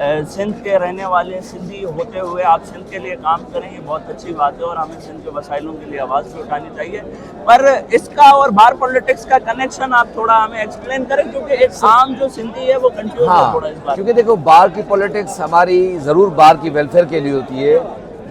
سندھ کے رہنے والے سندھی ہوتے ہوئے آپ سندھ کے لیے کام کریں، یہ بہت اچھی بات ہے اور ہمیں سندھ کے مسائلوں کے لیے آواز بھی اٹھانی چاہیے. پر اس کا اور بار پولیٹکس کا کنیکشن آپ تھوڑا ہمیں ایکسپلین کریں، کیونکہ ایک عام جو سندھی ہے وہ کنفیوز ہے تھوڑا اس بات. کیونکہ دیکھو بار کی پولیٹکس ہماری ضرور بار کی ویلفیئر کے لیے ہوتی ہے،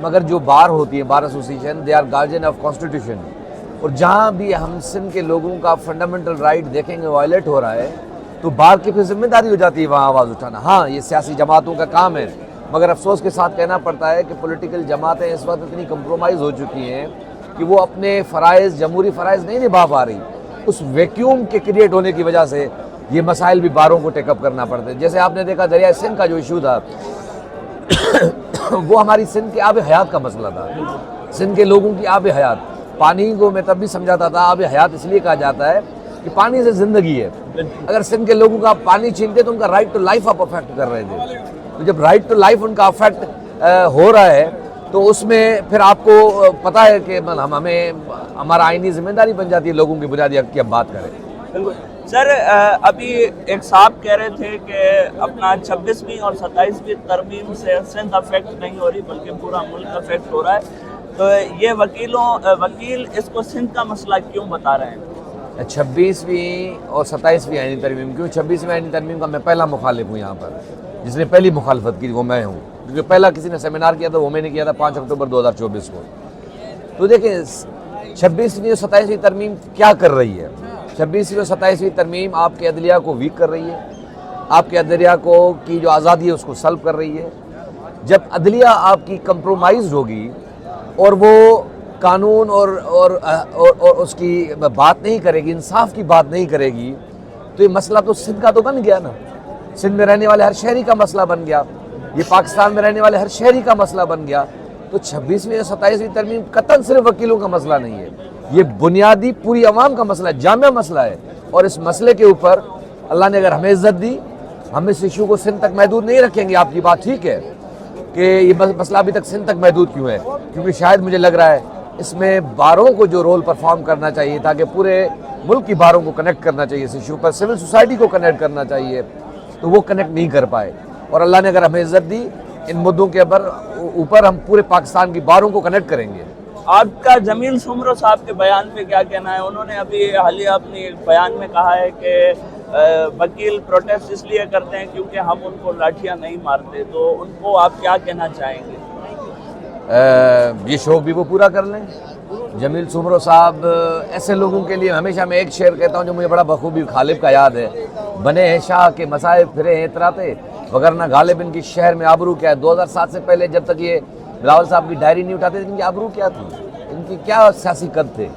مگر جو بار ہوتی ہے bar association they are guardian of constitution, اور جہاں بھی ہم سندھ کے لوگوں کا فنڈامنٹل رائٹ دیکھیں گے وائلیٹ ہو رہا ہے تو بار کی پھر ذمہ داری ہو جاتی ہے وہاں آواز اٹھانا. ہاں یہ سیاسی جماعتوں کا کام ہے، مگر افسوس کے ساتھ کہنا پڑتا ہے کہ پولیٹیکل جماعتیں اس وقت اتنی کمپرومائز ہو چکی ہیں کہ وہ اپنے فرائض جمہوری فرائض نہیں نبھا پا رہی. اس ویکیوم کے کریٹ ہونے کی وجہ سے یہ مسائل بھی باروں کو ٹیک اپ کرنا پڑتے ہیں. جیسے آپ نے دیکھا دریائے سندھ کا جو ایشو تھا وہ ہماری سندھ کے آب حیات کا مسئلہ تھا، سندھ کے لوگوں کی آب حیات. پانی کو میں تب بھی سمجھاتا تھا آب حیات اس لیے کہا جاتا ہے کہ پانی سے زندگی ہے. اگر سندھ کے لوگوں کا پانی چھینتے تو ان کا رائٹ ٹو لائف آپ افیکٹ کر رہے تھے. تو جب رائٹ ٹو لائف ان کا افیکٹ ہو رہا ہے تو اس میں پھر آپ کو پتہ ہے کہ ہمیں ہمارا آئینی ذمہ داری بن جاتی ہے لوگوں کی بنیادی حق کی ہم بات کریں. بالکل سر، ابھی ایک صاحب کہہ رہے تھے کہ اپنا 26ویں اور 27ویں ترمیم سے سندھ افیکٹ نہیں ہو رہی بلکہ پورا ملک افیکٹ ہو رہا ہے، تو یہ وکیل اس کو سندھ کا مسئلہ کیوں بتا رہے ہیں؟ 26ویں اور 27ویں آئینی ترمیم کیوں؟ 26ویں آئینی ترمیم کا میں پہلا مخالف ہوں یہاں پر. جس نے پہلی مخالفت کی وہ میں ہوں، کیونکہ پہلا کسی نے سیمینار کیا تھا وہ میں نے کیا تھا 5 اکتوبر 2024 کو. تو دیکھیں 26ویں اور 27ویں ترمیم کیا کر رہی ہے. 26ویں اور 27ویں ترمیم آپ کے عدلیہ کو ویک کر رہی ہے، آپ کے عدلیہ کو کی جو آزادی ہے اس کو سلب کر رہی ہے. جب عدلیہ آپ کی کمپرومائز ہوگی اور وہ قانون اور اس کی بات نہیں کرے گی، انصاف کی بات نہیں کرے گی، تو یہ مسئلہ تو سندھ کا تو بن گیا نا. سندھ میں رہنے والے ہر شہری کا مسئلہ بن گیا، یہ پاکستان میں رہنے والے ہر شہری کا مسئلہ بن گیا. تو 26ویں اور 27ویں ترمیم قطعاً صرف وکیلوں کا مسئلہ نہیں ہے، یہ بنیادی پوری عوام کا مسئلہ ہے، جامع مسئلہ ہے. اور اس مسئلے کے اوپر اللہ نے اگر ہمیں عزت دی، ہم اس ایشو کو سندھ تک محدود نہیں رکھیں گے. آپ کی بات ٹھیک ہے کہ یہ مسئلہ ابھی تک سندھ تک محدود کیوں ہے، کیونکہ شاید مجھے لگ رہا ہے اس میں باروں کو جو رول پرفارم کرنا چاہیے تاکہ پورے ملک کی باروں کو کنیکٹ کرنا چاہیے اس ایشو پر، سول سوسائٹی کو کنیکٹ کرنا چاہیے، تو وہ کنیکٹ نہیں کر پائے. اور اللہ نے اگر ہمیں عزت دی ان مدوں کے اوپر ہم پورے پاکستان کی باروں کو کنیکٹ کریں گے. آپ کا جمیل سمرو صاحب کے بیان پہ کیا کہنا ہے؟ انہوں نے ابھی حالیہ اپنی ایک بیان میں کہا ہے کہ وکیل پروٹیسٹ اس لیے کرتے ہیں کیونکہ ہم ان کو لاٹھیاں نہیں مارتے، تو ان کو آپ کیا کہنا چاہیں گے؟ یہ شوق بھی وہ پورا کر لیں. جمیل سمرو صاحب ایسے لوگوں کے لیے ہمیشہ میں ایک شعر کہتا ہوں جو مجھے بڑا بخوبی غالب کا یاد ہے، بنے ہیں شاہ کے مصائب پھرے ہیں اتراتے وگرنہ غالب ان کی شہر میں آبرو کیا ہے. 2007 سے پہلے جب تک یہ بلاول صاحب کی ڈائری نہیں اٹھاتے ان کی آبرو کیا تھی، ان کی کیا سیاسی قد تھے.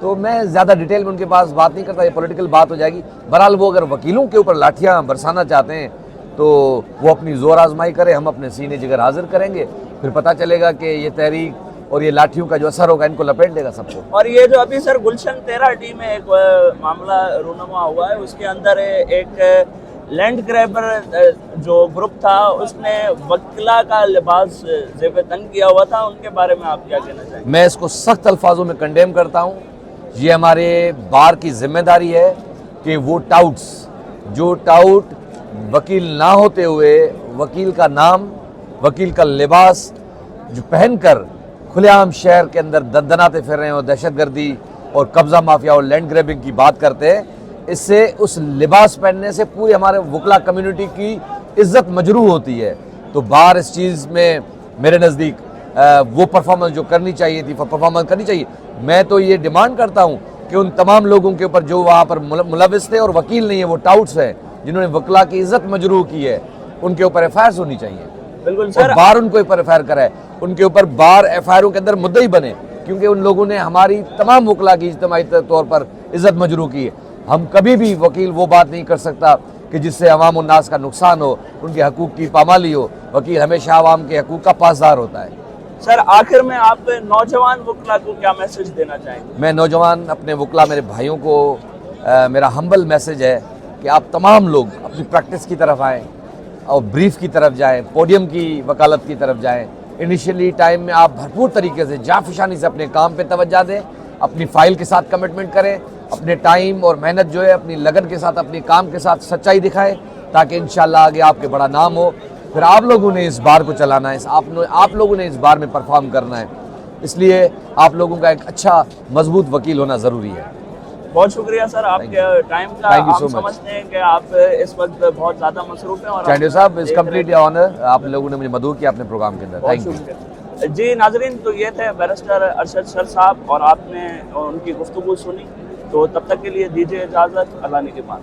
تو میں زیادہ ڈیٹیل میں ان کے پاس بات نہیں کرتا، یہ پولیٹیکل بات ہو جائے گی. بہرحال وہ اگر وکیلوں کے اوپر لاٹھیاں برسانا چاہتے ہیں تو وہ اپنی زور آزمائی کرے، ہم اپنے سینے جگر حاضر کریں گے، پھر پتہ چلے گا کہ یہ تحریک اور یہ لاٹھیوں کا جو اثر ہوگا ان کو لپیٹ دے گا سب کو. اور یہ جو ابھی سر گلشن 13 میں ایک معاملہ رونما ہوا ہے، اس کے اندر ایک لینڈ گریبر جو گروپ تھا اس نے وکلا کا لباس زیب تن کیا ہوا تھا، ان کے بارے میں آپ کیا کہنا چاہیں گے؟ میں اس کو سخت الفاظوں میں کنڈیم کرتا ہوں. یہ ہمارے بار کی ذمہ داری ہے کہ وہ ٹاؤٹس جو ٹاؤٹ وکیل نہ ہوتے ہوئے وکیل کا نام، وکیل کا لباس جو پہن کر کھلے عام شہر کے اندر دندناتے پھر رہے ہیں اور دہشت گردی اور قبضہ مافیا اور لینڈ گریبنگ کی بات کرتے ہیں، اس سے اس لباس پہننے سے پوری ہمارے وکلا کمیونٹی کی عزت مجروح ہوتی ہے. تو بار اس چیز میں میرے نزدیک وہ پرفارمنس جو کرنی چاہیے تھی پرفارمنس کرنی چاہیے. میں تو یہ ڈیمانڈ کرتا ہوں کہ ان تمام لوگوں کے اوپر جو وہاں پر ملوث تھے اور وکیل نہیں ہے، وہ ٹاؤٹس ہیں جنہوں نے وکلا کی عزت مجروح کی ہے، ان کے اوپر ایف آئی آرز ہونی چاہیے. بالکل سر، بار ان کو اوپر ایف آئی آر کرائے، ان کے اوپر بار ایف آئی آروں کے اندر مدعی بنے، کیونکہ ان لوگوں نے ہماری تمام وکلا کی اجتماعی طور پر عزت مجروح کی ہے. ہم کبھی بھی وکیل وہ بات نہیں کر سکتا کہ جس سے عوام الناس کا نقصان ہو، ان کے حقوق کی پامالی ہو. وکیل ہمیشہ عوام کے حقوق کا پاسدار ہوتا ہے. سر آخر میں آپ نوجوان وکلا کو کیا میسج دینا چاہیں گے؟ میں نوجوان اپنے وکلا میرے بھائیوں کو میرا ہمبل میسج ہے کہ آپ تمام لوگ اپنی پریکٹس کی طرف آئیں اور بریف کی طرف جائیں، پوڈیم کی وکالت کی طرف جائیں. انیشیلی ٹائم میں آپ بھرپور طریقے سے جافشانی سے اپنے کام پہ توجہ دیں، اپنی فائل کے ساتھ کمٹمنٹ کریں، اپنے ٹائم اور محنت جو ہے اپنی لگن کے ساتھ اپنے کام کے ساتھ سچائی دکھائیں، تاکہ انشاءاللہ آگے آپ کے بڑا نام ہو. پھر آپ لوگوں نے اس بار کو چلانا ہے, آپ لوگوں نے اس بار میں پرفارم کرنا ہے, اس لیے آپ لوگوں کا ایک اچھا مضبوط وکیل ہونا ضروری ہے. بہت شکریہ سر آپ کے ٹائم کا. Thank you so ہم much. سمجھتے ہیں کہ آپ اس وقت بہت زیادہ مصروف ہیں, اور چانڈیو صاحب از کمپلیٹلی آنر, آپ لوگوں نے مجھے مدعو کیا اپنے پروگرام کے اندر. بہت تھینک یو. شکریہ. جی ناظرین, تو یہ تھے بیرسٹر ارشد شر صاحب, اور آپ نے ان کی گفتگو سنی. تو تب تک کے لیے دیجیے اجازت. اللہ نگہبان.